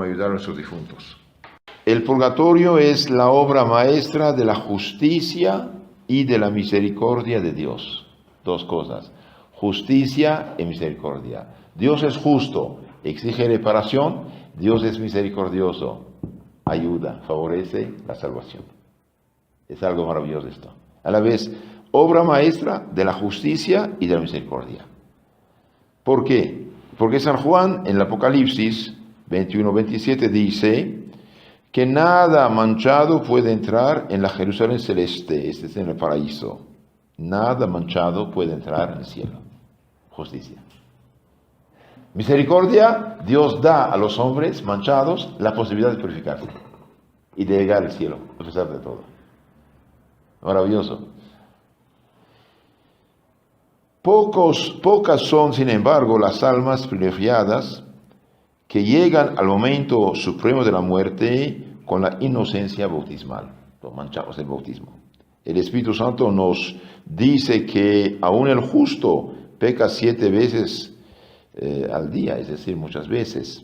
cómo ayudar a nuestros difuntos. El purgatorio es la obra maestra de la justicia y de la misericordia de Dios. Dos cosas, justicia y misericordia. Dios es justo, exige reparación. Dios es misericordioso, ayuda, favorece la salvación. Es algo maravilloso esto. A la vez, obra maestra de la justicia y de la misericordia. ¿Por qué? Porque San Juan en el Apocalipsis 21-27 dice que nada manchado puede entrar en la Jerusalén celeste, este es en el paraíso. Nada manchado puede entrar en el cielo. Justicia. Misericordia, Dios da a los hombres manchados la posibilidad de purificarse y de llegar al cielo, a pesar de todo. Maravilloso. Pocas son, sin embargo, las almas privilegiadas que llegan al momento supremo de la muerte con la inocencia bautismal. Los manchados del bautismo. El Espíritu Santo nos dice que aún el justo peca 7 veces al día, es decir, muchas veces.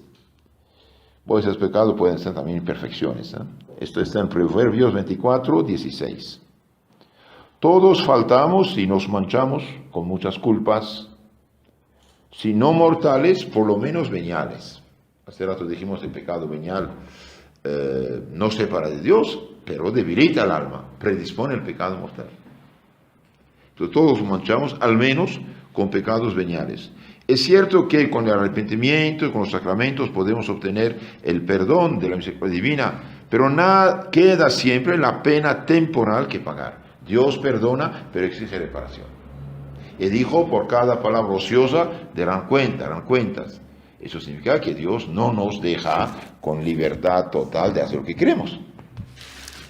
Pues esos pecados pueden ser también imperfecciones. Esto está en Proverbios 24-16. Todos faltamos y nos manchamos con muchas culpas, si no mortales, por lo menos veniales. Hace rato dijimos el pecado venial no separa de Dios, pero debilita el alma, predispone el pecado mortal. Entonces todos nos manchamos al menos con pecados veniales. Es cierto que con el arrepentimiento y con los sacramentos podemos obtener el perdón de la misericordia divina, pero nada, queda siempre la pena temporal que pagar. Dios perdona, pero exige reparación. Y dijo, por cada palabra ociosa, darán cuentas. Eso significa que Dios no nos deja con libertad total de hacer lo que queremos.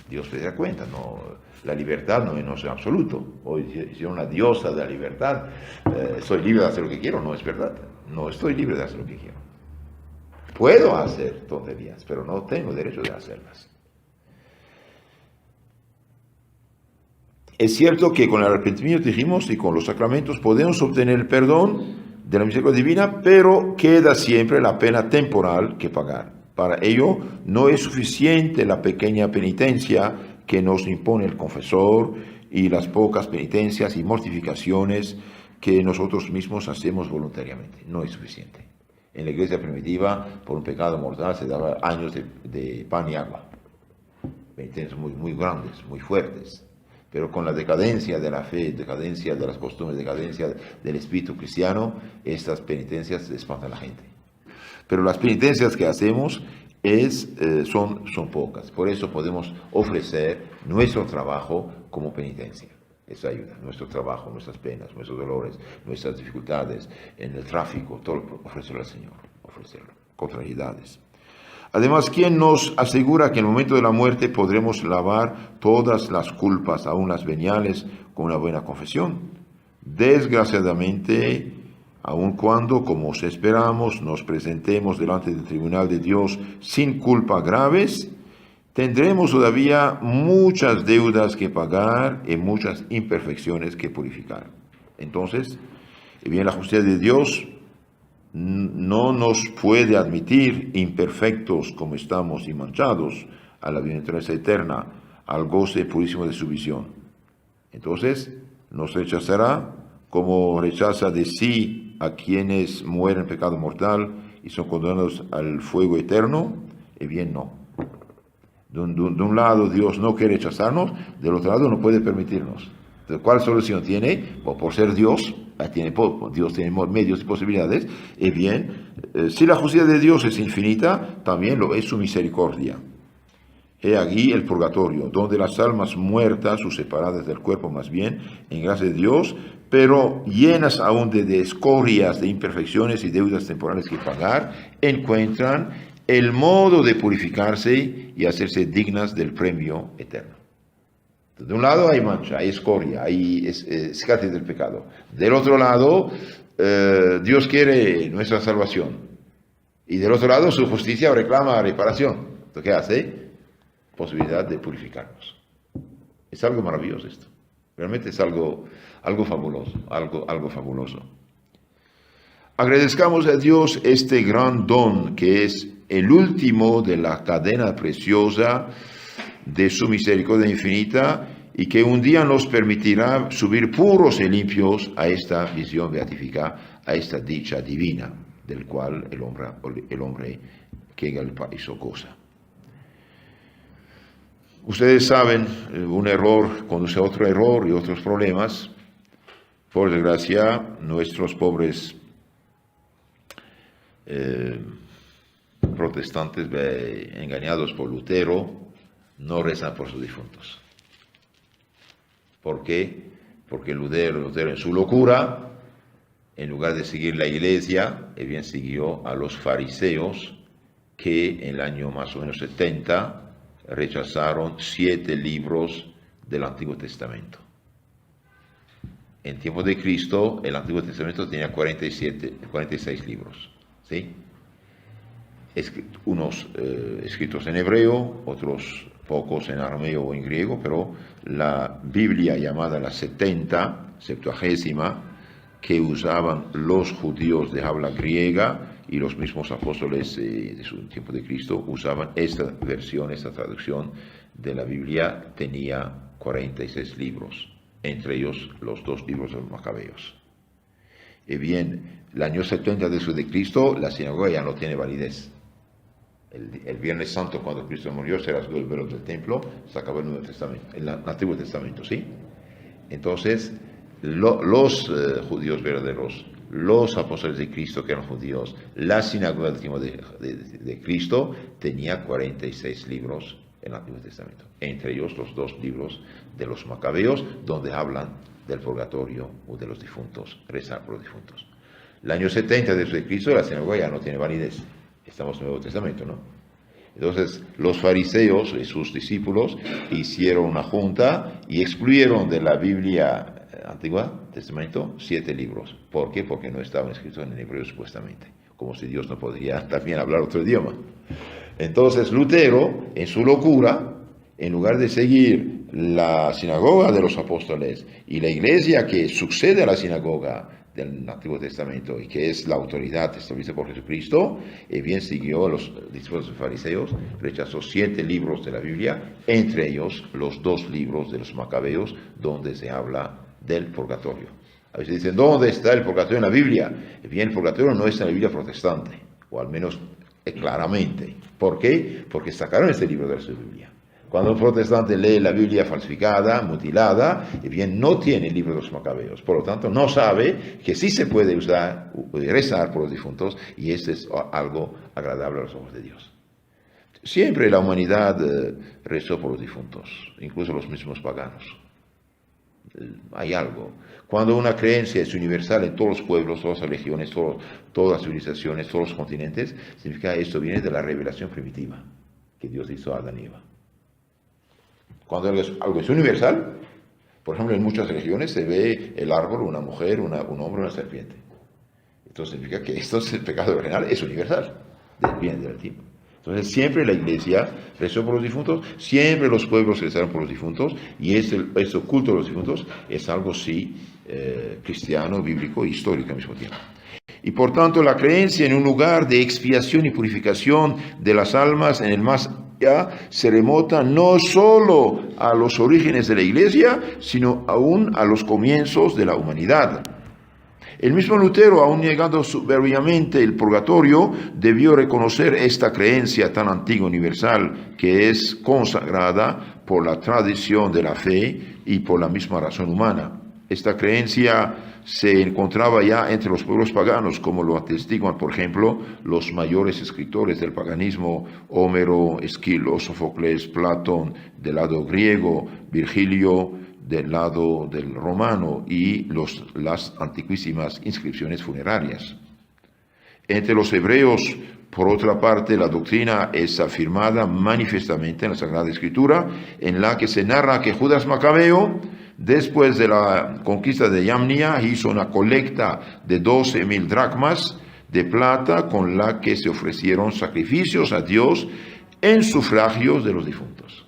Dios pedirá cuenta, la libertad no es absoluto. Hoy, si una diosa de la libertad, soy libre de hacer lo que quiero, no es verdad. No estoy libre de hacer lo que quiero. Puedo hacer tonterías, pero no tengo derecho de hacerlas. Es cierto que con el arrepentimiento, dijimos, y con los sacramentos podemos obtener el perdón de la misericordia divina, pero queda siempre la pena temporal que pagar. Para ello no es suficiente la pequeña penitencia que nos impone el confesor y las pocas penitencias y mortificaciones que nosotros mismos hacemos voluntariamente. No es suficiente. En la iglesia primitiva, por un pecado mortal, se daba años de pan y agua. Penitencias muy grandes, muy fuertes. Pero con la decadencia de la fe, decadencia de las costumbres, decadencia del espíritu cristiano, estas penitencias espantan a la gente. Pero las penitencias que hacemos son pocas. Por eso podemos ofrecer nuestro trabajo como penitencia. Eso ayuda. Nuestro trabajo, nuestras penas, nuestros dolores, nuestras dificultades en el tráfico, todo ofrecerlo al Señor. Ofrecerlo con fragilidades. Además, ¿quién nos asegura que en el momento de la muerte podremos lavar todas las culpas, aun las veniales, con una buena confesión? Desgraciadamente, aun cuando, como esperamos, nos presentemos delante del tribunal de Dios sin culpa graves, tendremos todavía muchas deudas que pagar y muchas imperfecciones que purificar. Entonces, bien, la justicia de Dios no nos puede admitir imperfectos como estamos y manchados a la bienaventuranza eterna, al goce purísimo de su visión. Entonces nos rechazará como rechaza de sí a quienes mueren en pecado mortal y son condenados al fuego eterno. Y bien, no. De un lado Dios no quiere rechazarnos, del otro lado no puede permitirnos. Entonces, ¿cuál solución tiene? Por ser Dios, Dios tiene medios y posibilidades. Y bien, si la justicia de Dios es infinita, también lo es su misericordia. He aquí el purgatorio, donde las almas muertas, o separadas del cuerpo más bien, en gracia de Dios, pero llenas aún de escorias, de imperfecciones y deudas temporales que pagar, encuentran el modo de purificarse y hacerse dignas del premio eterno. De un lado hay mancha, hay escoria, hay cicatriz del pecado. Del otro lado, Dios quiere nuestra salvación. Y del otro lado, su justicia reclama reparación. Entonces, ¿qué hace? Posibilidad de purificarnos. Es algo maravilloso esto. Realmente es algo fabuloso, algo fabuloso. Agradezcamos a Dios este gran don que es el último de la cadena preciosa de su misericordia infinita, y que un día nos permitirá subir puros y limpios a esta visión beatífica, a esta dicha divina, del cual el hombre que en el paraíso goza. Ustedes saben, un error conduce a otro error y otros problemas. Por desgracia, nuestros pobres protestantes engañados por Lutero no rezan por sus difuntos. ¿Por qué? Porque Lutero en su locura, en lugar de seguir la iglesia, bien siguió a los fariseos que en el año más o menos 70 rechazaron 7 libros del Antiguo Testamento. En tiempo de Cristo, el Antiguo Testamento tenía 46 libros, ¿sí? Unos escritos en hebreo, otros pocos en arameo o en griego, pero la Biblia llamada la 70, que usaban los judíos de habla griega y los mismos apóstoles de su tiempo de Cristo usaban esta versión, esta traducción de la Biblia, tenía 46 libros, entre ellos los 2 libros de los Macabeos. Y bien, el año 70 después de Cristo, la sinagoga ya no tiene validez. El Viernes Santo, cuando Cristo murió, se rasgó el velo del templo, se acabó el Nuevo Testamento, el Antiguo Testamento, ¿sí? Entonces, los judíos verdaderos, los apóstoles de Cristo que eran judíos, la sinagoga del tiempo de Cristo tenía 46 libros en el Antiguo Testamento, entre ellos los 2 libros de los Macabeos, donde hablan del purgatorio o de los difuntos, rezar por los difuntos. El año 70 después de Cristo, la sinagoga ya no tiene validez. Estamos en el Nuevo Testamento, ¿no? Entonces, los fariseos y sus discípulos hicieron una junta y excluyeron de la Biblia Antigua Testamento 7 libros. ¿Por qué? Porque no estaban escritos en hebreo supuestamente, como si Dios no podría también hablar otro idioma. Entonces, Lutero, en su locura, en lugar de seguir la sinagoga de los apóstoles y la iglesia que sucede a la sinagoga del Antiguo Testamento y que es la autoridad establecida por Jesucristo, bien siguió a los discípulos de los fariseos, rechazó 7 libros de la Biblia, entre ellos los 2 libros de los Macabeos, donde se habla del purgatorio. A veces dicen, ¿dónde está el purgatorio en la Biblia? Bien, el purgatorio no está en la Biblia protestante, o al menos claramente. ¿Por qué? Porque sacaron este libro de su Biblia. Cuando un protestante lee la Biblia falsificada, mutilada, bien, no tiene el libro de los Macabeos. Por lo tanto, no sabe que sí se puede usar, rezar por los difuntos, y este es algo agradable a los ojos de Dios. Siempre la humanidad rezó por los difuntos, incluso los mismos paganos. Hay algo. Cuando una creencia es universal en todos los pueblos, todas las religiones, todas las civilizaciones, todos los continentes, significa que esto viene de la revelación primitiva que Dios hizo a Adán y Eva. Cuando algo es universal, por ejemplo, en muchas religiones se ve el árbol, una mujer, un hombre, una serpiente. Entonces significa que esto es el pecado original, es universal, viene del tiempo. Entonces siempre la iglesia rezó por los difuntos, siempre los pueblos rezaron por los difuntos, y este culto de los difuntos es algo sí cristiano, bíblico e histórico al mismo tiempo. Y por tanto la creencia en un lugar de expiación y purificación de las almas en el más allá se remota no solo a los orígenes de la iglesia, sino aún a los comienzos de la humanidad. El mismo Lutero, aun negando soberbiamente el purgatorio, debió reconocer esta creencia tan antigua y universal que es consagrada por la tradición de la fe y por la misma razón humana. Esta creencia se encontraba ya entre los pueblos paganos, como lo atestiguan, por ejemplo, los mayores escritores del paganismo, Homero, Esquilo, Sófocles, Platón, del lado griego, Virgilio, del lado del romano, y las antiquísimas inscripciones funerarias. Entre los hebreos, por otra parte, la doctrina es afirmada manifiestamente en la Sagrada Escritura, en la que se narra que Judas Macabeo, después de la conquista de Yamnia, hizo una colecta de 12,000 dracmas de plata con la que se ofrecieron sacrificios a Dios en sufragios de los difuntos.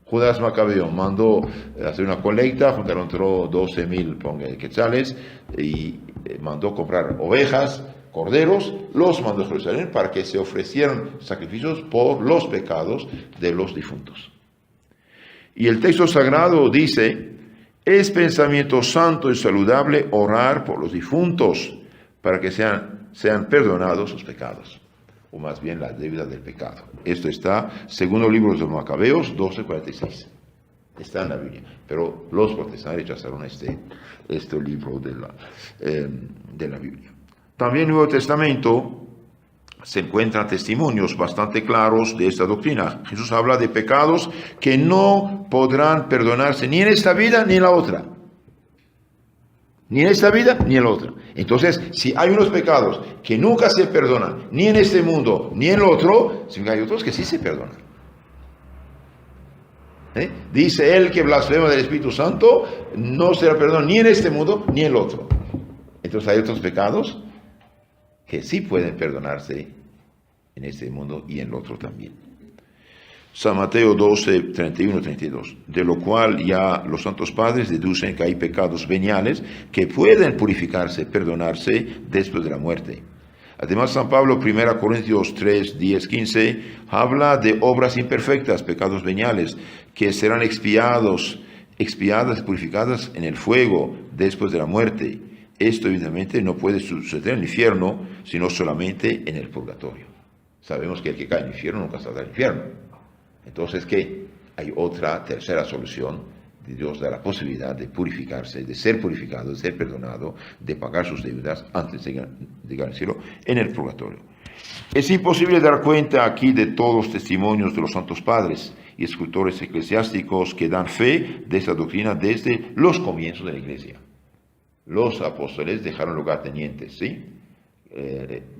Judas Macabeo mandó hacer una colecta, juntaron 12,000 quetzales y mandó comprar ovejas corderos, los mandó a Jerusalén para que se ofrecieran sacrificios por los pecados de los difuntos. Y el texto sagrado dice: es pensamiento santo y saludable orar por los difuntos para que sean perdonados sus pecados, o más bien la deuda del pecado. Esto está, segundo libro de los Macabeos, 12:46. Está en la Biblia, pero los protestantes rechazaron este libro de la Biblia. También en el Nuevo Testamento se encuentran testimonios bastante claros de esta doctrina. Jesús habla de pecados que no podrán perdonarse ni en esta vida ni en la otra. Ni en esta vida ni en la otra. Entonces, si hay unos pecados que nunca se perdonan, ni en este mundo ni en el otro, hay otros que sí se perdonan. Dice: el que blasfema del Espíritu Santo no será perdonado ni en este mundo ni en el otro. Entonces hay otros pecados que sí pueden perdonarse en este mundo y en el otro también. San Mateo 12, 31, 32, de lo cual ya los santos padres deducen que hay pecados veniales que pueden purificarse, perdonarse después de la muerte. Además, San Pablo, 1 Corintios 3, 10, 15, habla de obras imperfectas, pecados veniales, que serán expiadas y purificadas en el fuego después de la muerte. Esto evidentemente no puede suceder en el infierno, sino solamente en el purgatorio. Sabemos que el que cae en el infierno nunca saldrá del infierno. Entonces, ¿qué? Hay otra, tercera solución. Dios da la posibilidad de purificarse, de ser purificado, de ser perdonado, de pagar sus deudas antes de llegar al cielo, en el purgatorio. Es imposible dar cuenta aquí de todos los testimonios de los santos padres y escritores eclesiásticos que dan fe de esta doctrina desde los comienzos de la Iglesia. Los apóstoles dejaron lugartenientes, ¿sí?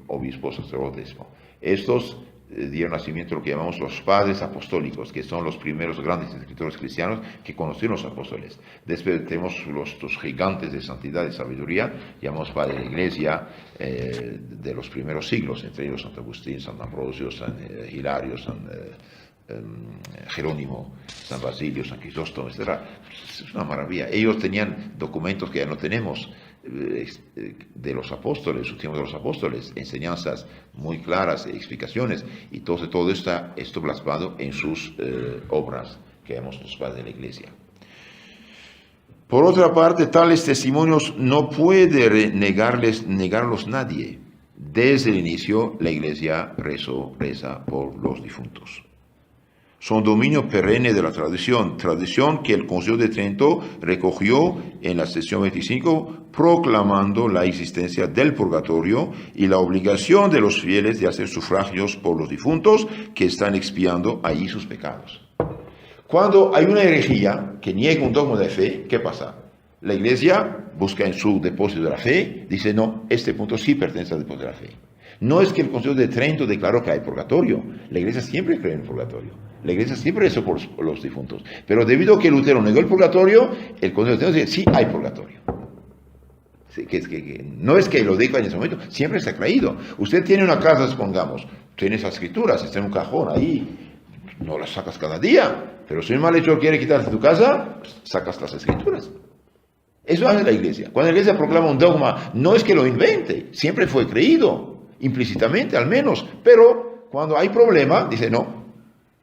Obispos, sacerdotes. Estos dieron nacimiento a lo que llamamos los padres apostólicos, que son los primeros grandes escritores cristianos que conocieron los apóstoles. Después tenemos los gigantes de santidad y sabiduría, llamamos padres de la Iglesia de los primeros siglos, entre ellos San Agustín, San Ambrosio, San Hilario, San Jerónimo, San Basilio, San Crisóstomo, etc. Es una maravilla. Ellos tenían documentos que ya no tenemos de los apóstoles, los tiempos de los apóstoles, enseñanzas muy claras, explicaciones, y todo esto plasmado en sus obras que llamamos los padres de la Iglesia. Por otra parte, tales testimonios no puede negarlos nadie. Desde el inicio, la Iglesia reza por los difuntos. Son dominio perenne de la tradición que el Concilio de Trento recogió en la sesión 25, proclamando la existencia del purgatorio y la obligación de los fieles de hacer sufragios por los difuntos que están expiando allí sus pecados. Cuando hay una herejía que niega un dogma de fe, ¿qué pasa? La Iglesia busca en su depósito de la fe, dice: no, este punto sí pertenece al depósito de la fe. No es que el Concilio de Trento declaró que hay purgatorio. La Iglesia siempre cree en el purgatorio. La Iglesia siempre rezó por los difuntos. Pero debido a que Lutero negó el purgatorio, el Concilio de Trento dice: sí, hay purgatorio. Sí, no es que lo diga en ese momento, siempre se ha creído. Usted tiene una casa, supongamos, tiene esas escrituras, está en un cajón ahí, no las sacas cada día. Pero si un malhechor quiere quitarte tu casa, sacas las escrituras. Eso hace la Iglesia. Cuando la Iglesia proclama un dogma, no es que lo invente, siempre fue creído, implícitamente al menos. Pero cuando hay problema, dice: no,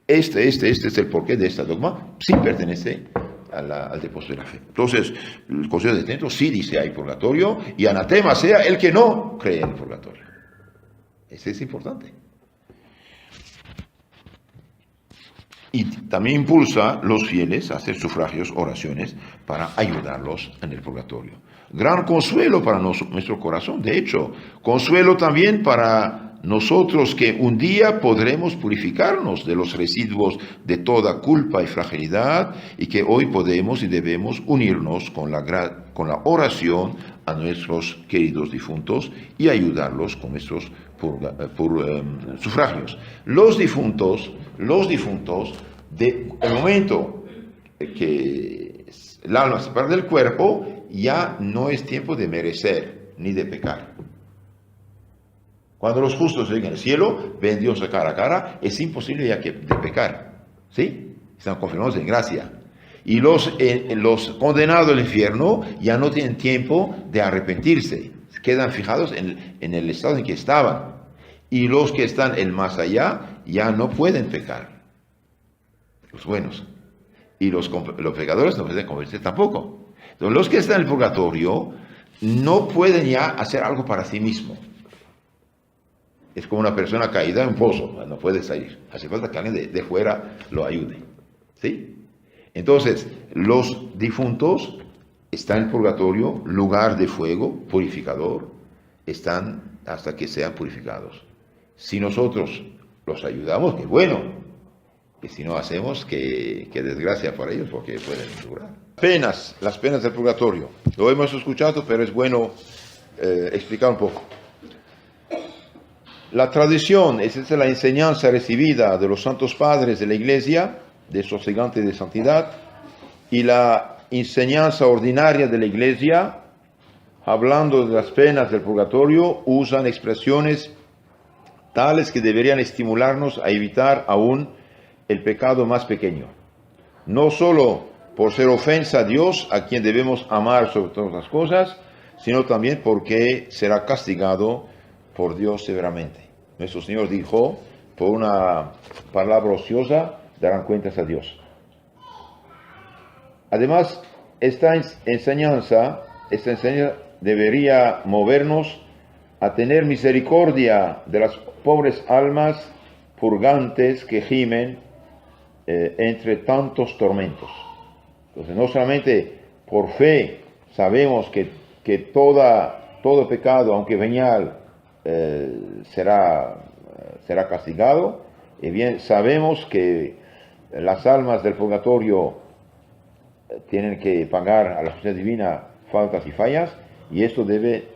este es el porqué de este dogma, sí pertenece al depósito de la fe. Entonces, el Concilio de Trento sí dice: hay purgatorio, y anatema sea el que no cree en el purgatorio. Eso es importante. Y también impulsa a los fieles a hacer sufragios, oraciones, para ayudarlos en el purgatorio. Gran consuelo para nuestro corazón, de hecho. Consuelo también para nosotros, que un día podremos purificarnos de los residuos de toda culpa y fragilidad, y que hoy podemos y debemos unirnos con la oración a nuestros queridos difuntos y ayudarlos con nuestros sufragios. Los difuntos, el momento que el alma se separa del cuerpo, ya no es tiempo de merecer ni de pecar. Cuando los justos lleguen al cielo, ven a Dios cara a cara, es imposible ya de pecar. ¿Sí? Están confirmados en gracia. Y los condenados al infierno ya no tienen tiempo de arrepentirse. quedan fijados en el estado en que estaban. Y los que están en más allá ya no pueden pecar, los buenos. Y los pecadores no pueden convertirse tampoco. Entonces, los que están en el purgatorio no pueden ya hacer algo para sí mismo. Es como una persona caída en un pozo, no puede salir. Hace falta que alguien de fuera lo ayude. ¿Sí? Entonces, los difuntos están en el purgatorio, lugar de fuego, purificador, están hasta que sean purificados. Si nosotros los ayudamos, qué bueno. Y si no hacemos, qué desgracia para ellos, porque pueden durar. Las penas del purgatorio. Lo hemos escuchado, pero es bueno explicar un poco. La tradición, esa es la enseñanza recibida de los santos padres de la Iglesia, de esos gigantes de santidad, y la enseñanza ordinaria de la Iglesia, hablando de las penas del purgatorio, usan expresiones tales que deberían estimularnos a evitar aún el pecado más pequeño. No solo por ser ofensa a Dios, a quien debemos amar sobre todas las cosas, sino también porque será castigado por Dios severamente. Nuestro Señor dijo, por una palabra ociosa, darán cuentas a Dios. Además, esta enseñanza debería movernos a tener misericordia de las pobres almas purgantes que gimen entre tantos tormentos. Entonces, no solamente por fe sabemos que todo pecado, aunque venial, será castigado, y bien sabemos que las almas del purgatorio tienen que pagar a la justicia divina faltas y fallas, y esto debe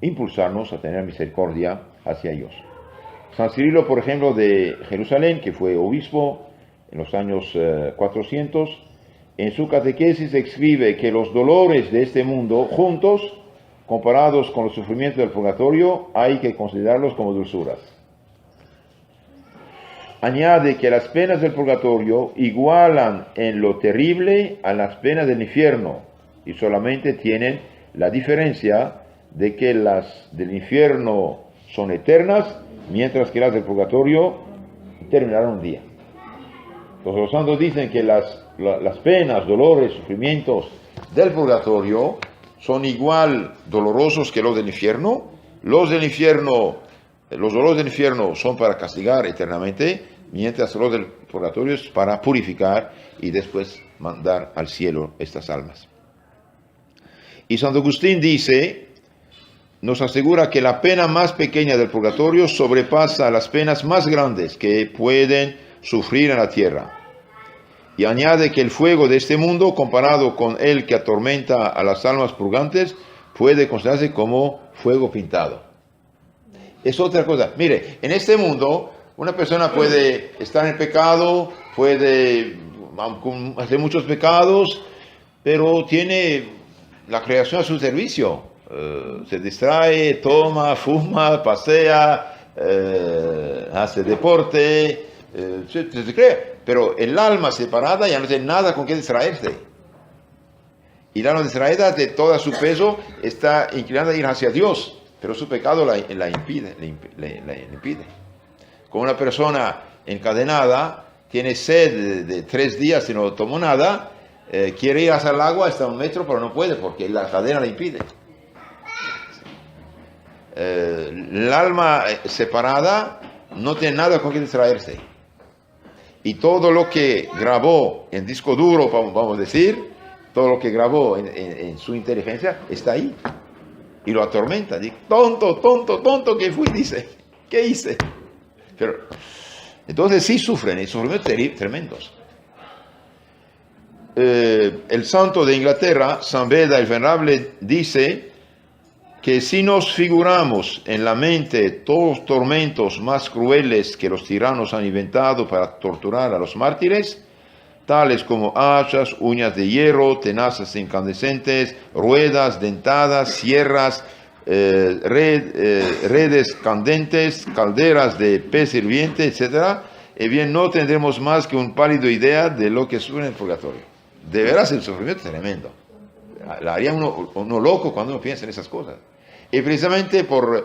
impulsarnos a tener misericordia hacia ellos. San Cirilo, por ejemplo, de Jerusalén, que fue obispo en los años 400, en su catequesis escribe que los dolores de este mundo, juntos, comparados con los sufrimientos del purgatorio, hay que considerarlos como dulzuras. Añade que las penas del purgatorio igualan en lo terrible a las penas del infierno, y solamente tienen la diferencia de que las del infierno son eternas, mientras que las del purgatorio terminarán un día. Entonces los santos dicen que las penas, dolores, sufrimientos del purgatorio son igual dolorosos que los del infierno. Los dolores del infierno son para castigar eternamente, mientras los del purgatorio es para purificar y después mandar al cielo estas almas. Y Santo Agustín nos asegura que la pena más pequeña del purgatorio sobrepasa las penas más grandes que pueden sufrir en la tierra. Y añade que el fuego de este mundo, comparado con el que atormenta a las almas purgantes, puede considerarse como fuego pintado. Es otra cosa. Mire, en este mundo, una persona puede estar en pecado, puede hacer muchos pecados, pero tiene la creación a su servicio. Se distrae, toma, fuma, pasea, hace deporte, se cree. Pero el alma separada ya no tiene nada con qué distraerse. Y la alma distraída de todo su peso está inclinada a ir hacia Dios, pero su pecado la impide. Como una persona encadenada tiene sed de 3 días y no tomó nada, quiere ir hacia el agua hasta 1 metro, pero no puede porque la cadena le impide. El alma separada no tiene nada con qué distraerse. Y todo lo que grabó en disco duro, vamos a decir, todo lo que grabó en su inteligencia está ahí. Y lo atormenta. Dice, tonto que fui, dice. ¿Qué hice? Pero, entonces sí sufren, y sufrimientos tremendos. El santo de Inglaterra, San Beda el Venerable, dice que si nos figuramos en la mente todos los tormentos más crueles que los tiranos han inventado para torturar a los mártires, tales como hachas, uñas de hierro, tenazas incandescentes, ruedas dentadas, sierras, redes candentes, calderas de pez hirviente, etc., bien no tendremos más que un pálido idea de lo que sufre en el purgatorio. De veras el sufrimiento es tremendo. La haría uno loco cuando uno piensa en esas cosas. Y precisamente por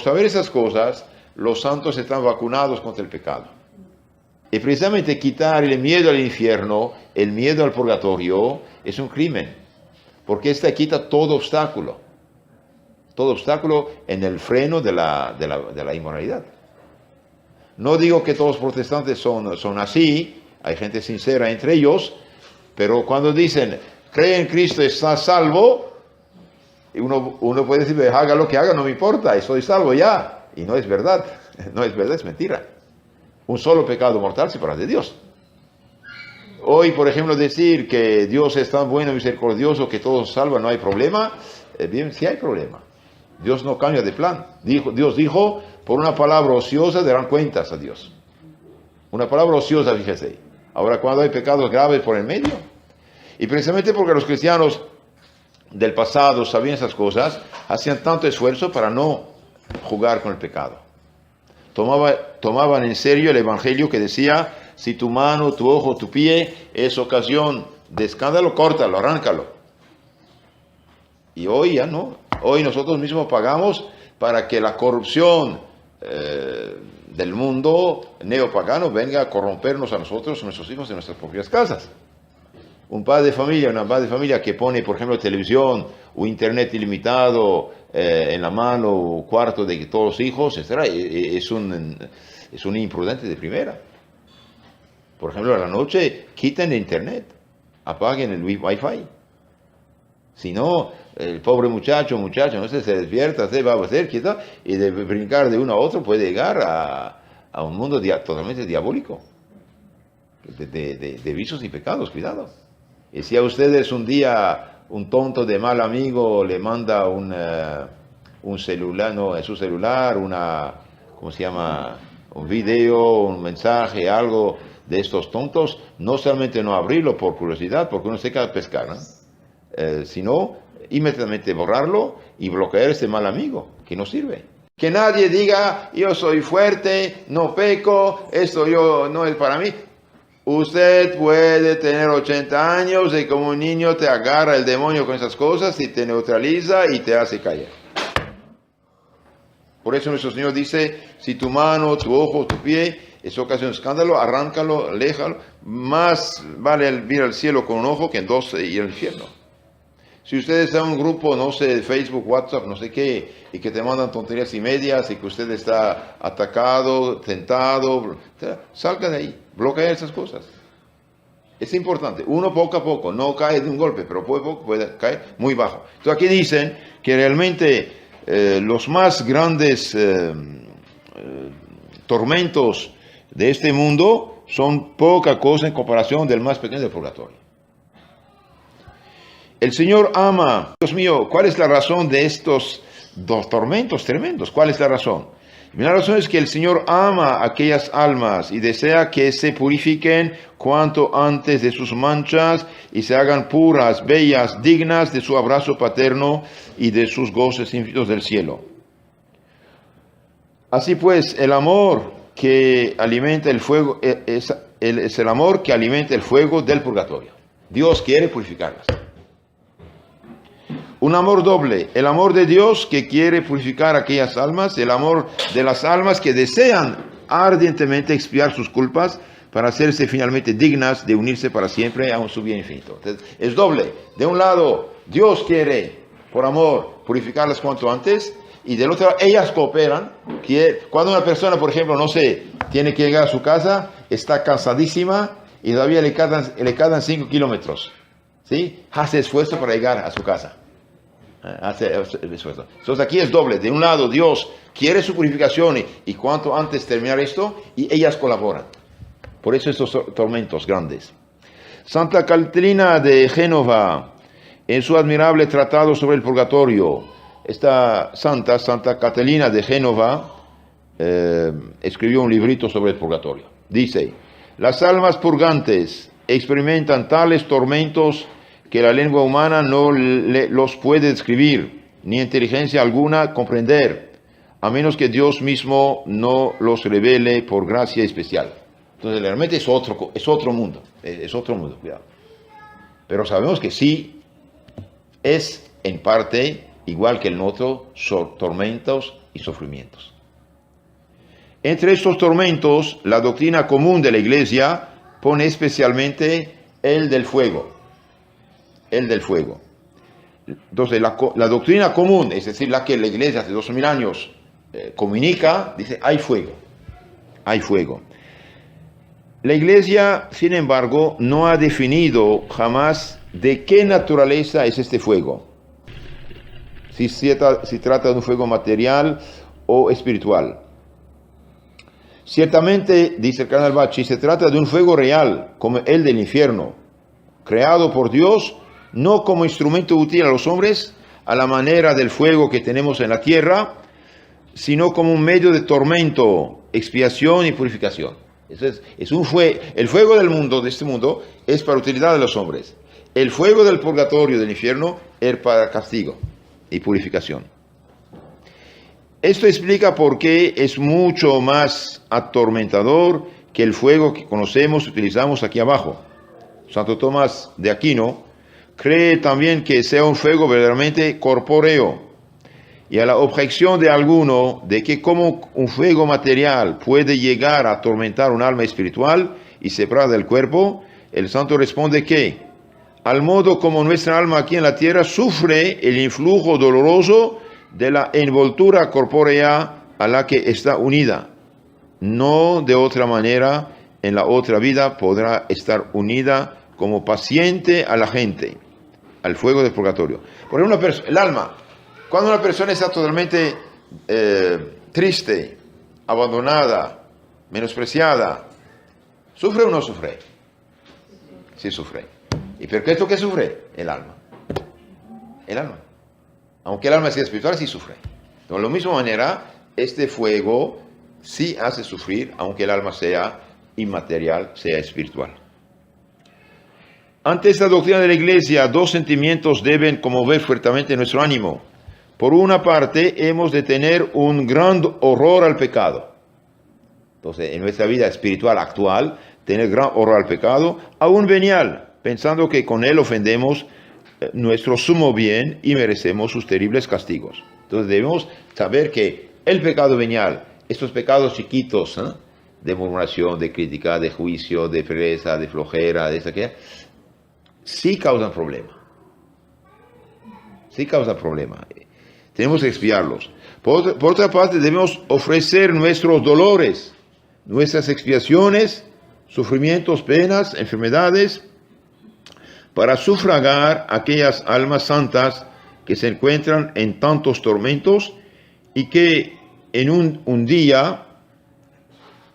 saber esas cosas, los santos están vacunados contra el pecado. Y precisamente quitar el miedo al infierno, el miedo al purgatorio, es un crimen. Porque este quita todo obstáculo en el freno de la inmoralidad. No digo que todos los protestantes son así, hay gente sincera entre ellos, pero cuando dicen, cree en Cristo, está salvo, uno puede decir, haga lo que haga, no me importa, estoy salvo ya. Y no es verdad, es mentira. Un solo pecado mortal separa de Dios. Hoy, por ejemplo, decir que Dios es tan bueno y misericordioso que todos salvan, no hay problema. Bien, sí hay problema. Dios no cambia de plan. Dios dijo, por una palabra ociosa darán cuentas a Dios. Una palabra ociosa, fíjese. Ahora, cuando hay pecados graves por el medio. Y precisamente porque los cristianos del pasado sabían esas cosas, hacían tanto esfuerzo para no jugar con el pecado. Tomaban en serio el evangelio que decía, si tu mano, tu ojo, tu pie es ocasión de escándalo, córtalo, arráncalo. Y hoy ya no. Hoy nosotros mismos pagamos para que la corrupción del mundo neopagano venga a corrompernos a nosotros, a nuestros hijos en nuestras propias casas. Un padre de familia, una madre de familia que pone, por ejemplo, televisión o internet ilimitado en la mano o cuarto de todos los hijos, etc., es un imprudente de primera. Por ejemplo, a la noche quiten el internet, apaguen el wifi. Si no, el pobre muchacho, no sé, se despierta, se va a hacer quizá, y de brincar de uno a otro puede llegar a un mundo totalmente diabólico, de vicios y pecados, cuidado. Y si a ustedes un día un tonto de mal amigo le manda un celular, no, en su celular, ¿cómo se llama? Un video, un mensaje, algo de estos tontos, no solamente no abrirlo por curiosidad, porque uno se queda a pescar, ¿no? Sino inmediatamente borrarlo y bloquear a ese mal amigo, que no sirve. Que nadie diga, yo soy fuerte, no peco, esto yo no es para mí. Usted puede tener 80 años y como un niño te agarra el demonio con esas cosas y te neutraliza y te hace caer. Por eso nuestro Señor dice, si tu mano, tu ojo, tu pie es ocasión de escándalo, arráncalo, aléjalo. Más vale ir al cielo con un ojo que en dos ir al infierno. Si ustedes están en un grupo, no sé, Facebook, WhatsApp, no sé qué, y que te mandan tonterías y medias, y que usted está atacado, tentado, salga de ahí, bloquea esas cosas. Es importante, uno poco a poco, no cae de un golpe, pero poco a poco puede caer muy bajo. Entonces aquí dicen que realmente los más grandes tormentos de este mundo son poca cosa en comparación del más pequeño del purgatorio. El Señor ama. Dios mío, ¿cuál es la razón de estos dos tormentos tremendos? ¿Cuál es la razón? La razón es que el Señor ama a aquellas almas y desea que se purifiquen cuanto antes de sus manchas y se hagan puras, bellas, dignas de su abrazo paterno y de sus goces infinitos del cielo. Así pues, el amor que alimenta el fuego es el amor que alimenta el fuego del purgatorio. Dios quiere purificarlas. Un amor doble, el amor de Dios que quiere purificar a aquellas almas, el amor de las almas que desean ardientemente expiar sus culpas para hacerse finalmente dignas de unirse para siempre a un su bien infinito. Entonces, es doble. De un lado, Dios quiere, por amor, purificarlas cuanto antes, y del otro lado, ellas cooperan. Cuando una persona, por ejemplo, no sé, tiene que llegar a su casa, está cansadísima y todavía le quedan 5 kilómetros, ¿sí? Hace esfuerzo para llegar a su casa. Entonces aquí es doble. De un lado Dios quiere su purificación y cuanto antes terminar esto, y ellas colaboran. Por eso estos tormentos grandes. Santa Catalina de Génova, en su admirable tratado sobre el purgatorio, esta Santa Catalina de Génova escribió un librito sobre el purgatorio. Dice, las almas purgantes experimentan tales tormentos que la lengua humana no los puede describir, ni inteligencia alguna comprender, a menos que Dios mismo no los revele por gracia especial. Entonces realmente es otro mundo, cuidado. Pero sabemos que sí es en parte igual que en otros tormentos y sufrimientos. Entre estos tormentos, la doctrina común de la Iglesia pone especialmente el del fuego. El del fuego. Entonces, la doctrina común, es decir, la que la Iglesia hace 2000 años comunica, dice, hay fuego. Hay fuego. La Iglesia, sin embargo, no ha definido jamás de qué naturaleza es este fuego. Si trata de un fuego material o espiritual. Ciertamente, dice el cardenal Bacci, se trata de un fuego real, como el del infierno, creado por Dios, no como instrumento útil a los hombres, a la manera del fuego que tenemos en la tierra, sino como un medio de tormento, expiación y purificación. Entonces, el fuego del mundo, de este mundo, es para utilidad de los hombres. El fuego del purgatorio, del infierno, es para castigo y purificación. Esto explica por qué es mucho más atormentador que el fuego que conocemos y utilizamos aquí abajo. Santo Tomás de Aquino cree también que sea un fuego verdaderamente corpóreo. Y a la objeción de alguno de que como un fuego material puede llegar a atormentar un alma espiritual y separar del cuerpo, el santo responde que, al modo como nuestra alma aquí en la tierra sufre el influjo doloroso de la envoltura corpórea a la que está unida, no de otra manera en la otra vida podrá estar unida como paciente a la gente, al fuego del purgatorio. Por ejemplo, el alma, cuando una persona está totalmente triste, abandonada, menospreciada, ¿sufre o no sufre? Sí sufre. ¿Y por qué es lo que sufre? El alma. El alma. Aunque el alma sea espiritual, sí sufre. De la misma manera, este fuego sí hace sufrir, aunque el alma sea inmaterial, sea espiritual. Ante esta doctrina de la Iglesia, dos sentimientos deben conmover fuertemente nuestro ánimo. Por una parte, hemos de tener un gran horror al pecado. Entonces, en nuestra vida espiritual actual, tener gran horror al pecado, aún venial, pensando que con él ofendemos nuestro sumo bien y merecemos sus terribles castigos. Entonces debemos saber que el pecado venial, estos pecados chiquitos, de murmuración, de crítica, de juicio, de pereza, de flojera, de esa que sí causan problema. Sí causan problema. Tenemos que expiarlos. Por otra parte, debemos ofrecer nuestros dolores, nuestras expiaciones, sufrimientos, penas, enfermedades, para sufragar aquellas almas santas que se encuentran en tantos tormentos y que en un día,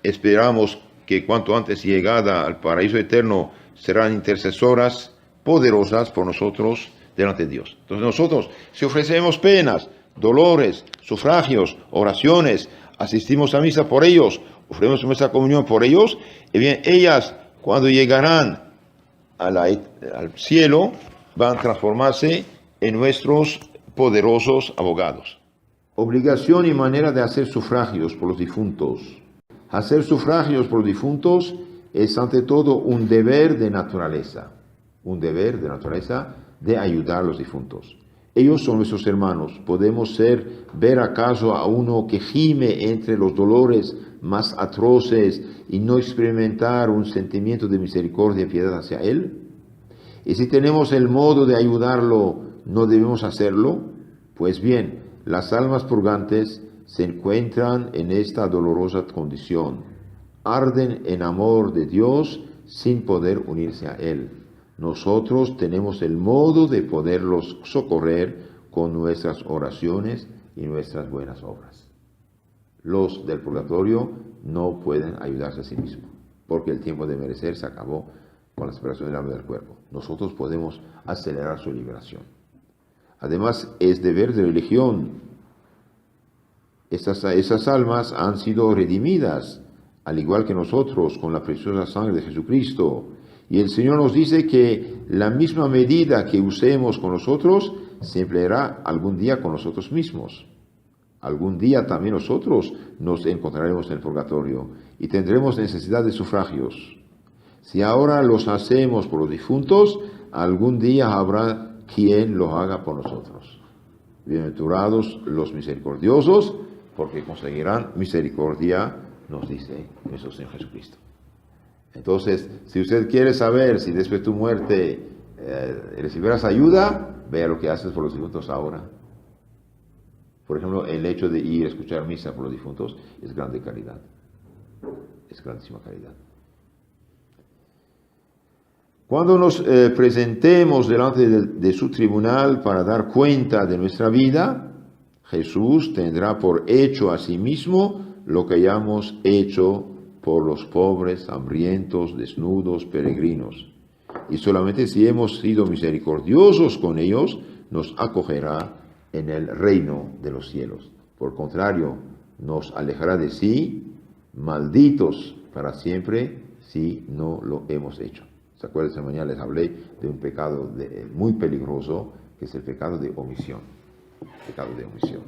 esperamos que cuanto antes llegada al paraíso eterno, serán intercesoras poderosas por nosotros delante de Dios. Entonces nosotros, si ofrecemos penas, dolores, sufragios, oraciones, asistimos a misa por ellos, ofrecemos nuestra comunión por ellos, y bien, ellas cuando llegarán al cielo, van a transformarse en nuestros poderosos abogados. Obligación y manera de hacer sufragios por los difuntos. Hacer sufragios por los difuntos es ante todo un deber de naturaleza. Un deber de naturaleza de ayudar a los difuntos. Ellos son nuestros hermanos. ¿Podemos ver acaso a uno que gime entre los dolores más atroces y no experimentar un sentimiento de misericordia y piedad hacia él? Y si tenemos el modo de ayudarlo, ¿no debemos hacerlo? Pues bien, las almas purgantes se encuentran en esta dolorosa condición. Arden en amor de Dios sin poder unirse a Él. Nosotros tenemos el modo de poderlos socorrer con nuestras oraciones y nuestras buenas obras. Los del purgatorio no pueden ayudarse a sí mismos, porque el tiempo de merecer se acabó con la separación del alma del cuerpo. Nosotros podemos acelerar su liberación. Además, es deber de religión. Esas almas han sido redimidas, al igual que nosotros, con la preciosa sangre de Jesucristo. Y el Señor nos dice que la misma medida que usemos con nosotros, se empleará algún día con nosotros mismos. Algún día también nosotros nos encontraremos en el purgatorio y tendremos necesidad de sufragios. Si ahora los hacemos por los difuntos, algún día habrá quien lo haga por nosotros. Bienaventurados los misericordiosos, porque conseguirán misericordia, nos dice nuestro Señor Jesucristo. Entonces, si usted quiere saber si después de tu muerte recibirás ayuda, vea lo que haces por los difuntos ahora. Por ejemplo, el hecho de ir a escuchar misa por los difuntos es grande caridad. Es grandísima caridad. Cuando nos presentemos delante de su tribunal para dar cuenta de nuestra vida, Jesús tendrá por hecho a sí mismo lo que hayamos hecho por los pobres, hambrientos, desnudos, peregrinos. Y solamente si hemos sido misericordiosos con ellos, nos acogerá en el reino de los cielos. Por contrario, nos alejará de sí, malditos para siempre, si no lo hemos hecho. ¿Se acuerdan? Esta mañana les hablé de un pecado muy peligroso, que es el pecado de omisión. Pecado de omisión.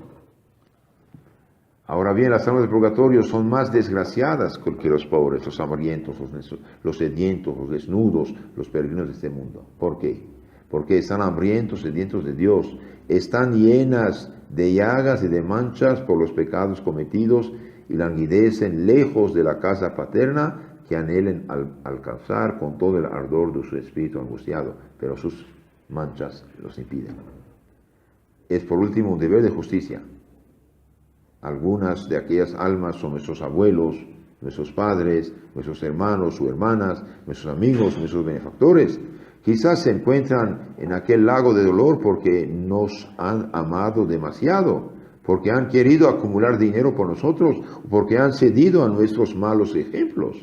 Ahora bien, las almas del purgatorio son más desgraciadas que los pobres, los hambrientos, los sedientos, los desnudos, los peregrinos de este mundo. ¿Por qué? Porque están hambrientos, sedientos de Dios, están llenas de llagas y de manchas por los pecados cometidos y languidecen lejos de la casa paterna que anhelen alcanzar con todo el ardor de su espíritu angustiado, pero sus manchas los impiden. Es por último un deber de justicia. Algunas de aquellas almas son nuestros abuelos, nuestros padres, nuestros hermanos o hermanas, nuestros amigos, nuestros benefactores. Quizás se encuentran en aquel lago de dolor porque nos han amado demasiado, porque han querido acumular dinero por nosotros, o porque han cedido a nuestros malos ejemplos.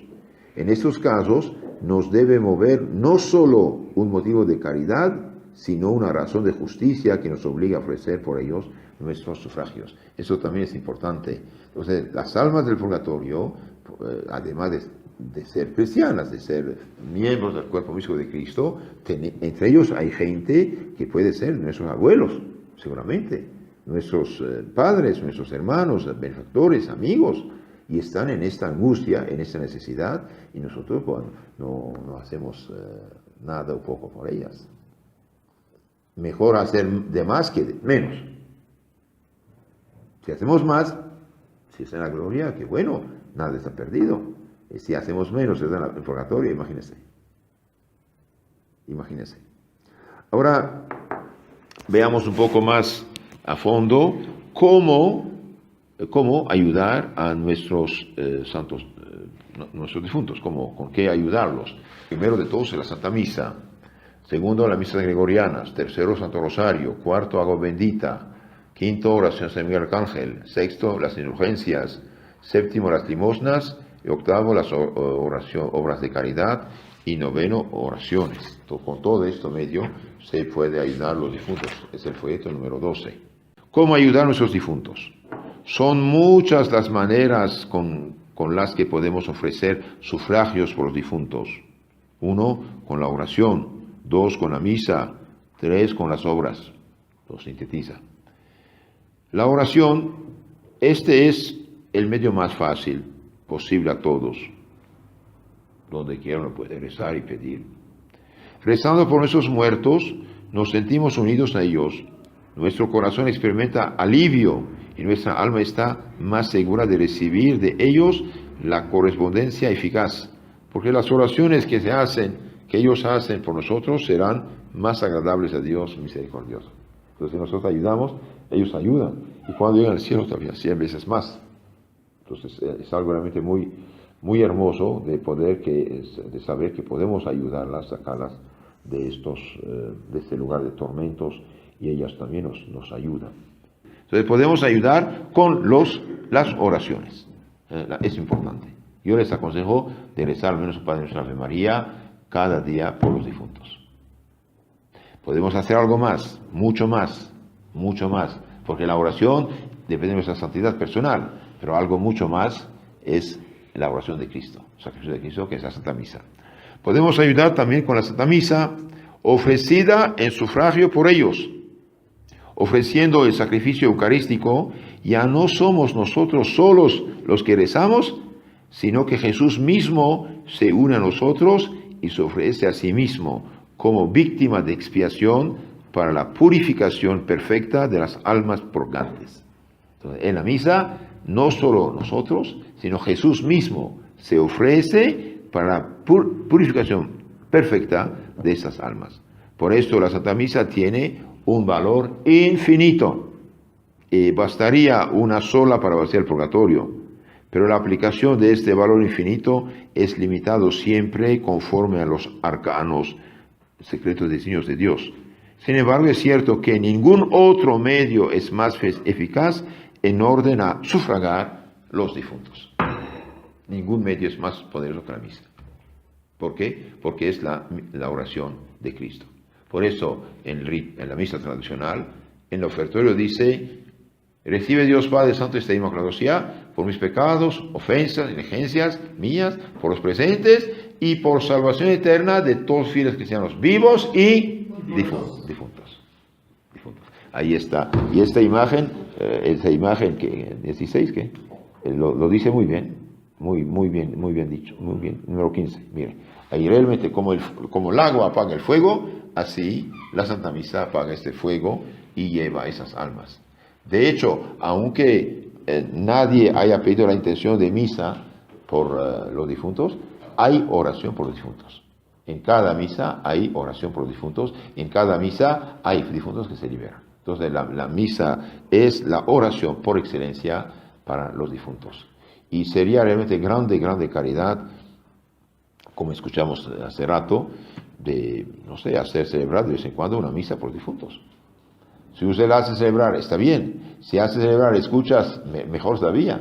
En estos casos nos debe mover no solo un motivo de caridad, sino una razón de justicia que nos obliga a ofrecer por ellos nuestros sufragios. Eso también es importante. Entonces, las almas del purgatorio, además de ser cristianas, de ser miembros del cuerpo místico de Cristo, entre ellos hay gente que puede ser nuestros abuelos, seguramente, nuestros padres, nuestros hermanos, benefactores, amigos, y están en esta angustia, en esta necesidad, y nosotros no hacemos nada o poco por ellas. Mejor hacer de más que de menos. Si hacemos más, si está en la gloria, que bueno, nada está perdido. Y si hacemos menos, está en el purgatorio, imagínense. Imagínense. Ahora, veamos un poco más a fondo cómo ayudar a nuestros santos, nuestros difuntos, con qué ayudarlos. Primero de todos, en la Santa Misa. Segundo, las misas gregorianas. Tercero, Santo Rosario. Cuarto, Agua Bendita. Quinto, oración San Miguel Arcángel. Sexto, las indulgencias. Séptimo, las limosnas. Y octavo, las obras de caridad. Y noveno, oraciones. Con todo esto medio se puede ayudar a los difuntos. Es el folleto número 12. ¿Cómo ayudar a nuestros difuntos? Son muchas las maneras con las que podemos ofrecer sufragios por los difuntos. 1, con la oración. 2, con la misa. 3, con las obras. Lo sintetiza. La oración, este es el medio más fácil posible a todos. Donde quiera uno puede rezar y pedir. Rezando por nuestros muertos, nos sentimos unidos a ellos. Nuestro corazón experimenta alivio y nuestra alma está más segura de recibir de ellos la correspondencia eficaz. Porque las oraciones que ellos hacen por nosotros serán más agradables a Dios misericordioso. Entonces, si nosotros ayudamos, ellos ayudan. Y cuando llegan al cielo, todavía 100 veces más. Entonces, es algo realmente muy, muy hermoso de saber que podemos ayudarlas, sacarlas de este lugar de tormentos, y ellas también nos ayudan. Entonces, podemos ayudar con las oraciones. Es importante. Yo les aconsejo de rezar al menos un Padre Nuestro, Ave María, cada día por los difuntos. Podemos hacer algo más, mucho más, porque la oración depende de nuestra santidad personal, pero algo mucho más es la oración de Cristo, el sacrificio de Cristo, que es la Santa Misa. Podemos ayudar también con la Santa Misa, ofrecida en sufragio por ellos. Ofreciendo el sacrificio eucarístico, ya no somos nosotros solos los que rezamos, sino que Jesús mismo se une a nosotros y se ofrece a sí mismo como víctima de expiación para la purificación perfecta de las almas purgantes. Entonces, en la misa, no solo nosotros, sino Jesús mismo se ofrece para la purificación perfecta de esas almas. Por esto la Santa Misa tiene un valor infinito. Bastaría una sola para vaciar el purgatorio, pero la aplicación de este valor infinito es limitado siempre conforme a los arcanos secretos designios de Dios. Sin embargo, es cierto que ningún otro medio es más eficaz en orden a sufragar los difuntos. Ningún medio es más poderoso que la misa. ¿Por qué? Porque es la oración de Cristo. Por eso, en la misa tradicional, en el ofertorio dice: recibe Dios Padre Santo esta Inmaculada sea por mis pecados, ofensas, negligencias mías, por los presentes y por salvación eterna de todos los fieles cristianos vivos y difuntos. Ahí está. Y esta imagen que 16, que lo dice muy bien, muy bien dicho, muy bien. Número 15, mire, ahí realmente como el agua apaga el fuego, así la Santa Misa apaga este fuego y lleva esas almas. De hecho, aunque nadie haya pedido la intención de misa por los difuntos, hay oración por los difuntos. En cada misa hay oración por los difuntos, en cada misa hay difuntos que se liberan. Entonces la misa es la oración por excelencia para los difuntos. Y sería realmente grande caridad, como escuchamos hace rato, de, hacer celebrar de vez en cuando una misa por los difuntos. Si usted la hace celebrar, está bien. Si hace celebrar, escuchas, mejor todavía,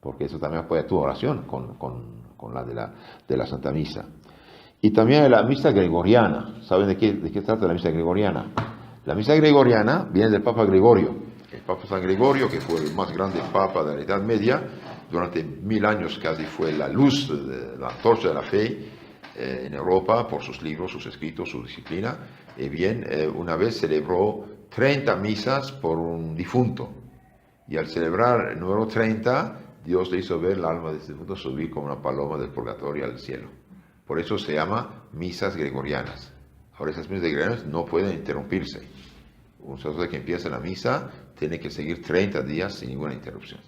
porque eso también apoya tu oración con la de la Santa Misa. Y también la misa gregoriana. ¿Saben de qué trata la misa gregoriana? La misa gregoriana viene del Papa Gregorio. El Papa San Gregorio, que fue el más grande papa de la Edad Media, durante 1000 años casi fue la luz, la antorcha de la fe en Europa, por sus libros, sus escritos, su disciplina. Una vez celebró 30 misas por un difunto. Y al celebrar el número 30, Dios le hizo ver el alma de este difunto subir como una paloma del purgatorio al cielo. Por eso se llama misas gregorianas. Ahora, esas misas gregorianas no pueden interrumpirse. Un sacerdote que empieza la misa tiene que seguir 30 días sin ninguna interrupción.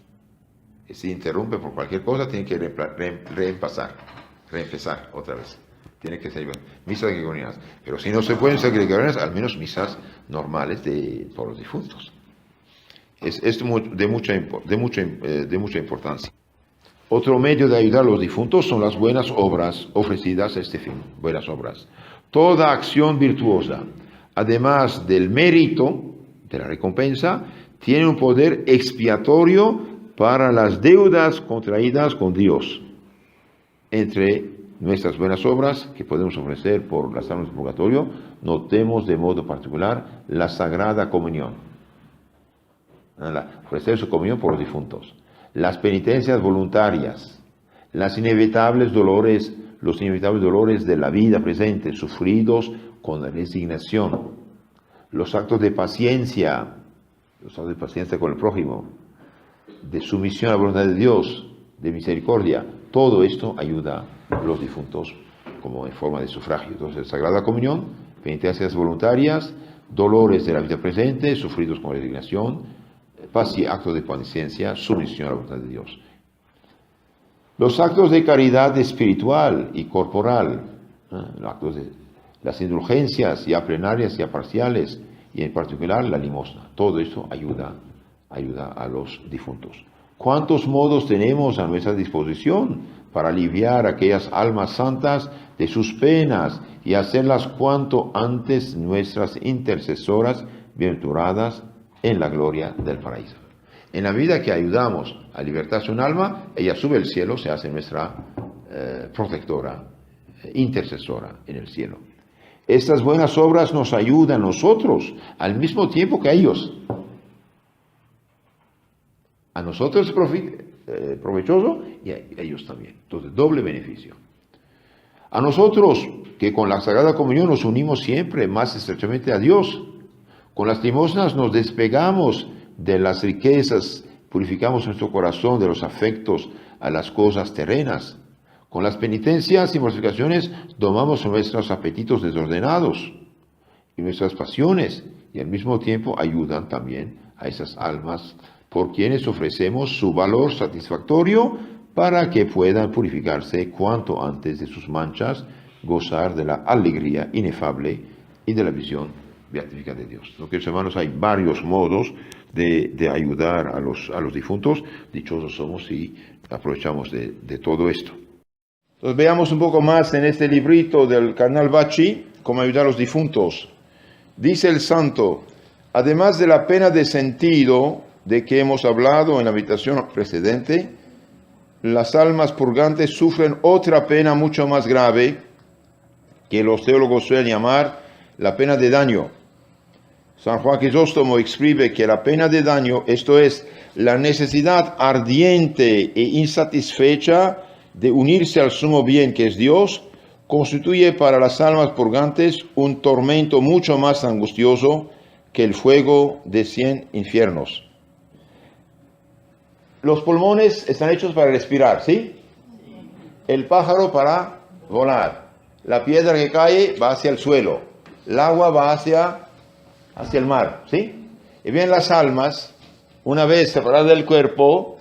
Y si interrumpe por cualquier cosa, tiene que reempezar otra vez. Tiene que ser misas gregorianas. Pero si no se pueden ser gregorianas, al menos misas normales por los difuntos. Es de mucha importancia. Otro medio de ayudar a los difuntos son las buenas obras ofrecidas a este fin. Buenas obras. Toda acción virtuosa, además del mérito de la recompensa, tiene un poder expiatorio para las deudas contraídas con Dios. Entre nuestras buenas obras que podemos ofrecer por las almas del purgatorio, notemos de modo particular la Sagrada Comunión. Ofrecer su comunión por los difuntos. Las penitencias voluntarias, los inevitables dolores de la vida presente, sufridos con resignación, los actos de paciencia con el prójimo, de sumisión a la voluntad de Dios, de misericordia. Todo esto ayuda a los difuntos como en forma de sufragio. Entonces, Sagrada Comunión, penitencias voluntarias, dolores de la vida presente, sufridos con resignación, actos de paciencia, sumisión a la voluntad de Dios. Los actos de caridad espiritual y corporal, las indulgencias ya plenarias y ya parciales, y en particular la limosna. Todo esto ayuda a los difuntos. ¿Cuántos modos tenemos a nuestra disposición para aliviar a aquellas almas santas de sus penas y hacerlas cuanto antes nuestras intercesoras bienaventuradas en la gloria del paraíso? En la medida que ayudamos a libertarse un alma, ella sube al cielo, se hace nuestra protectora, intercesora en el cielo. Estas buenas obras nos ayudan a nosotros al mismo tiempo que a ellos. A nosotros es provechoso y a ellos también. Entonces, doble beneficio. A nosotros, que con la Sagrada Comunión nos unimos siempre más estrechamente a Dios. Con las limosnas nos despegamos de las riquezas, purificamos nuestro corazón de los afectos a las cosas terrenas. Con las penitencias y mortificaciones domamos nuestros apetitos desordenados. y nuestras pasiones, y al mismo tiempo ayudan también a esas almas por quienes ofrecemos su valor satisfactorio para que puedan purificarse cuanto antes de sus manchas, gozar de la alegría inefable y de la visión beatífica de Dios. Lo que, hermanos, hay varios modos de ayudar a los difuntos. Dichosos somos si aprovechamos de todo esto. Entonces veamos un poco más en este librito del cardenal Bacci, cómo ayudar a los difuntos. Dice el santo, además de la pena de sentido de que hemos hablado en la meditación precedente, las almas purgantes sufren otra pena mucho más grave que los teólogos suelen llamar la pena de daño. San Juan Crisóstomo escribe que la pena de daño, esto es, la necesidad ardiente e insatisfecha de unirse al sumo bien que es Dios, constituye para las almas purgantes un tormento mucho más angustioso que el fuego de 100 infiernos. Los pulmones están hechos para respirar, ¿sí? El pájaro para volar. La piedra que cae va hacia el suelo. El agua va hacia el mar, ¿sí? Y bien, las almas, una vez separadas del cuerpo,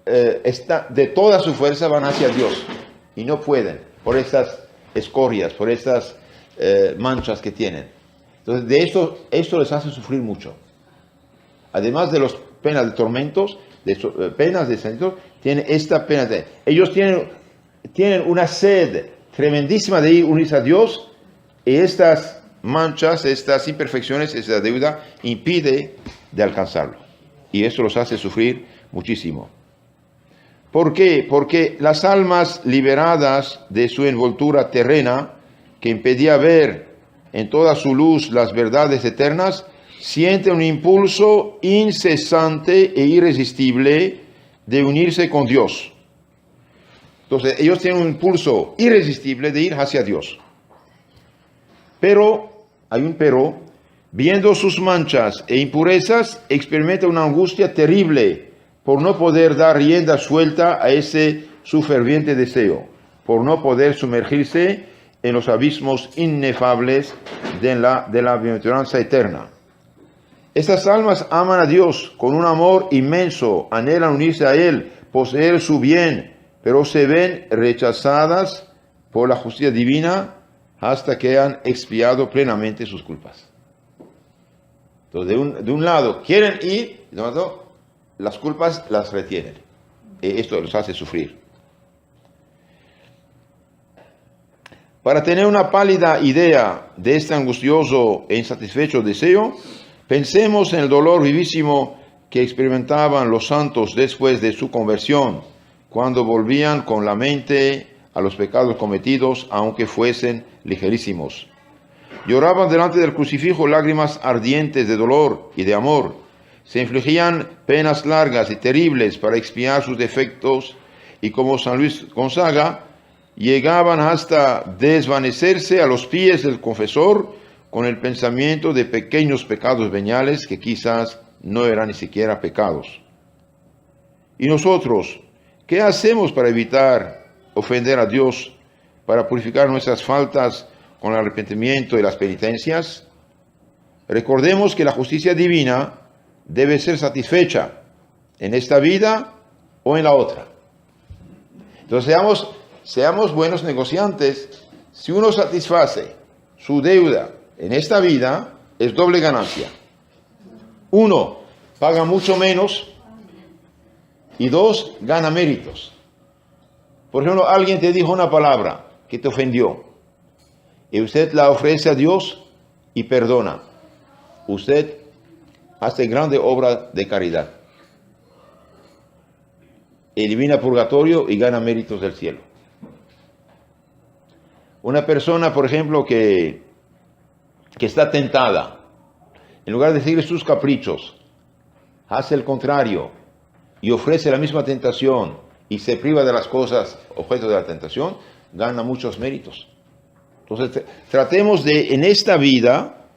de toda su fuerza van hacia Dios. Y no pueden, por estas escorias, por estas manchas que tienen. Entonces, de esto les hace sufrir mucho. Además de las penas de tormentos, penas de sentido, tienen esta pena de... Ellos tienen una sed tremendísima de unirse a Dios, y estas manchas, estas imperfecciones, esta deuda, impide de alcanzarlo. Y eso los hace sufrir muchísimo. ¿Por qué? Porque las almas liberadas de su envoltura terrena, que impedía ver en toda su luz las verdades eternas, sienten un impulso incesante e irresistible de unirse con Dios. Entonces, ellos tienen un impulso irresistible de ir hacia Dios. Pero, hay un pero, viendo sus manchas e impurezas, experimenta una angustia terrible por no poder dar rienda suelta a ese su ferviente deseo, por no poder sumergirse en los abismos inefables de la bienaventuranza eterna. Estas almas aman a Dios con un amor inmenso, anhelan unirse a Él, poseer su bien, pero se ven rechazadas por la justicia divina hasta que han expiado plenamente sus culpas. Entonces, de un lado quieren ir, de otro lado, las culpas las retienen. Esto los hace sufrir. Para tener una pálida idea de este angustioso e insatisfecho deseo, pensemos en el dolor vivísimo que experimentaban los santos después de su conversión, cuando volvían con la mente a los pecados cometidos, aunque fuesen ligerísimos. Lloraban delante del crucifijo lágrimas ardientes de dolor y de amor. Se infligían penas largas y terribles para expiar sus defectos, y como San Luis Gonzaga, llegaban hasta desvanecerse a los pies del confesor con el pensamiento de pequeños pecados veniales que quizás no eran ni siquiera pecados. ¿Y nosotros qué hacemos para evitar ofender a Dios, para purificar nuestras faltas con el arrepentimiento y las penitencias? Recordemos que la justicia divina debe ser satisfecha en esta vida o en la otra. Entonces seamos buenos negociantes. Si uno satisface su deuda en esta vida, es doble ganancia. Uno, paga mucho menos, y dos, gana méritos. Por ejemplo, alguien te dijo una palabra que te ofendió, y usted la ofrece a Dios y perdona. Usted hace grande obra de caridad. Elimina purgatorio y gana méritos del cielo. Una persona, por ejemplo, que está tentada, en lugar de seguir sus caprichos, hace el contrario y ofrece la misma tentación y se priva de las cosas objeto de la tentación, gana muchos méritos. Entonces, tratemos de, en esta vida,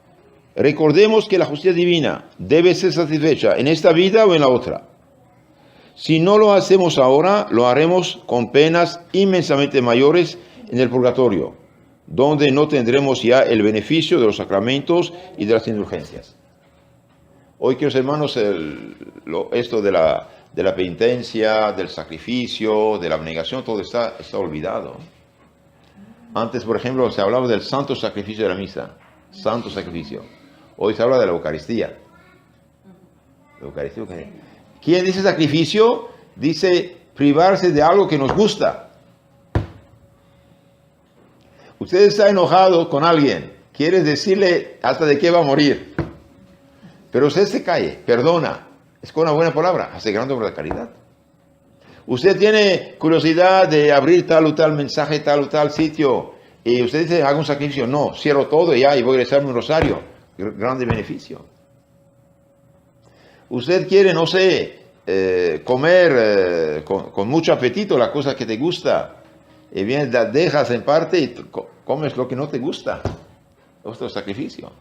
recordemos que la justicia divina debe ser satisfecha en esta vida o en la otra. Si no lo hacemos ahora, lo haremos con penas inmensamente mayores en el purgatorio. donde no tendremos ya el beneficio de los sacramentos y de las indulgencias. Hoy, queridos hermanos, esto de la penitencia, del sacrificio, de la abnegación, todo está olvidado. Antes, por ejemplo, se hablaba del santo sacrificio de la misa, santo sacrificio. Hoy se habla de la Eucaristía. ¿La Eucaristía? ¿Quién dice sacrificio? Dice privarse de algo que nos gusta. Usted está enojado con alguien, quiere decirle hasta de qué va a morir. Pero usted se calle, perdona, es con una buena palabra, hace gran obra de caridad. Usted tiene curiosidad de abrir tal o tal mensaje, tal o tal sitio, y usted dice, haga un sacrificio. No, cierro todo ya y voy a rezarme un rosario. Grande beneficio. Usted quiere, no sé, comer con mucho apetito la cosa que te gusta, y bien la dejas en parte y comes lo que no te gusta. Esto es sacrificio.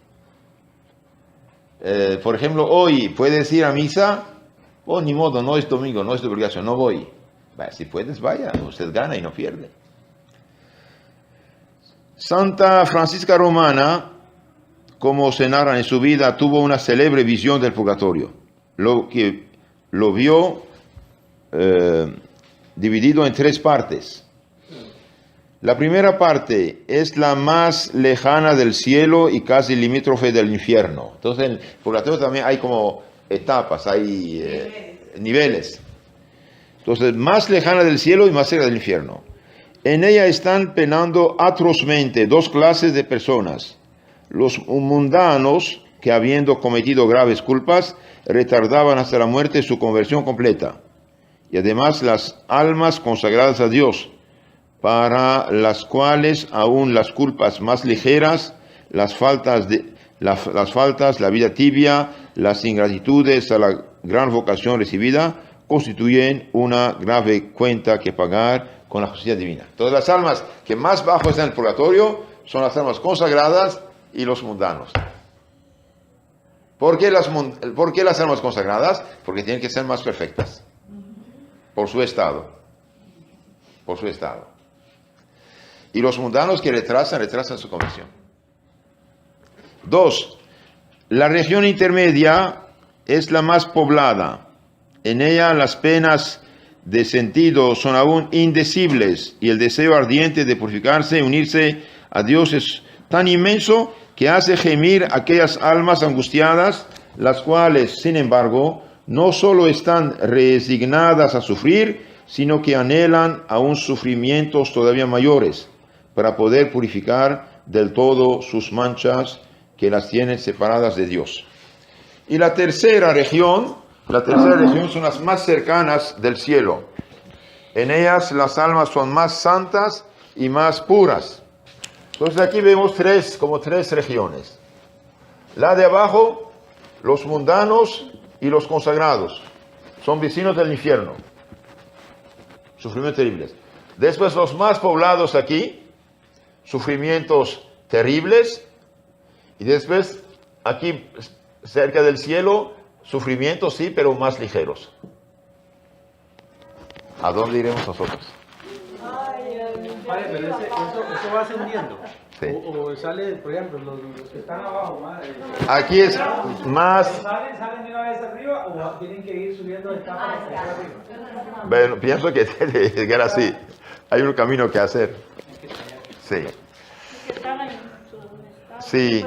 Por ejemplo, hoy puedes ir a misa. Oh, ni modo, no es domingo, no es de obligación, no voy. Si puedes, vaya, usted gana y no pierde. Santa Francisca Romana, como se narra en su vida, tuvo una célebre visión del purgatorio, lo vio dividido en 3 partes. La primera parte es la más lejana del cielo y casi limítrofe del infierno. Entonces en el purgatorio también hay como etapas, hay niveles. Entonces, más lejana del cielo y más cerca del infierno. En ella están penando atrozmente 2 clases de personas. Los mundanos, que habiendo cometido graves culpas, retardaban hasta la muerte su conversión completa. Y además las almas consagradas a Dios, para las cuales aún las culpas más ligeras, las faltas, la vida tibia, las ingratitudes a la gran vocación recibida, constituyen una grave cuenta que pagar con la justicia divina. Todas las almas que más bajo están en el purgatorio son las almas consagradas y los mundanos. ¿Por qué las almas consagradas? Porque tienen que ser más perfectas. Por su estado. Por su estado. Y los mundanos que retrasan su conversión. 2. La región intermedia es la más poblada. En ella las penas de sentido son aún indecibles y el deseo ardiente de purificarse y unirse a Dios es tan inmenso que hace gemir aquellas almas angustiadas, las cuales, sin embargo, no solo están resignadas a sufrir, sino que anhelan aún sufrimientos todavía mayores para poder purificar del todo sus manchas que las tienen separadas de Dios. Y la tercera región son las más cercanas del cielo. En ellas las almas son más santas y más puras. Entonces aquí vemos como tres regiones. La de abajo, los mundanos y los consagrados. Son vecinos del infierno. Sufrimientos terribles. Después los más poblados aquí, sufrimientos terribles. Y después aquí cerca del cielo, sufrimientos sí, pero más ligeros. ¿A dónde iremos nosotros? Vale, pero eso va ascendiendo. Sí. O sale, por ejemplo, los que están abajo. Aquí es más... ¿Salen de una vez arriba o tienen que ir subiendo de etapa hasta arriba? Bueno, pienso que tiene que llegar así. Hay un camino que hacer. Sí. Sí.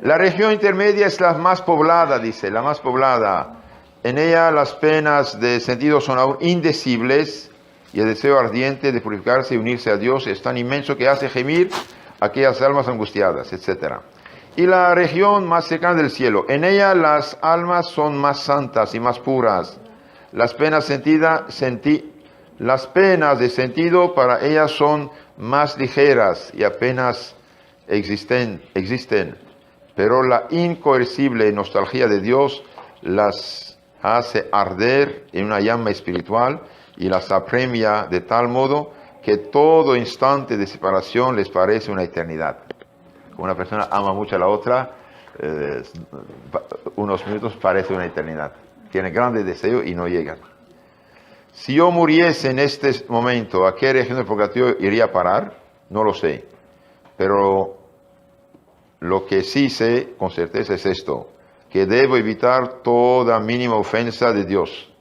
La región intermedia es la más poblada, dice, la más poblada. En ella las penas de sentido son aún indecibles y el deseo ardiente de purificarse y unirse a Dios es tan inmenso que hace gemir aquellas almas angustiadas, etc. Y la región más cercana del cielo, en ella las almas son más santas y más puras. Las penas de sentido para ellas son más ligeras y apenas existen, pero la incoercible nostalgia de Dios las hace arder en una llama espiritual y las apremia de tal modo que todo instante de separación les parece una eternidad. Como una persona ama mucho a la otra, unos minutos parece una eternidad. Tiene grande deseo y no llegan. Si yo muriese en este momento, ¿a qué región del purgatorio iría a parar? No lo sé. Pero lo que sí sé con certeza es esto, que debo evitar toda mínima ofensa de Dios,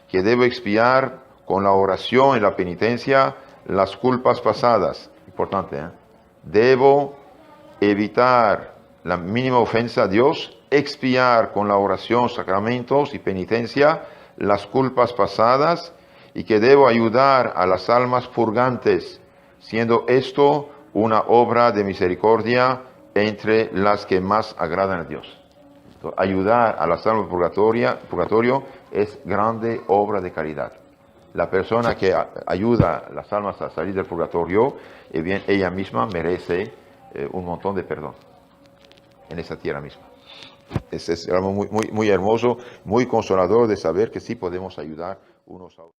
que debo expiar con la oración y la penitencia las culpas pasadas. Importante, ¿eh? Debo evitar la mínima ofensa a Dios, expiar con la oración, sacramentos y penitencia las culpas pasadas, y que debo ayudar a las almas purgantes, siendo esto una obra de misericordia entre las que más agradan a Dios. Entonces, ayudar a las almas purgatorio es grande obra de caridad. La persona que ayuda a las almas a salir del purgatorio, bien, ella misma merece un montón de perdón en esa tierra misma. Es algo muy hermoso, muy consolador de saber que sí podemos ayudar unos a otros.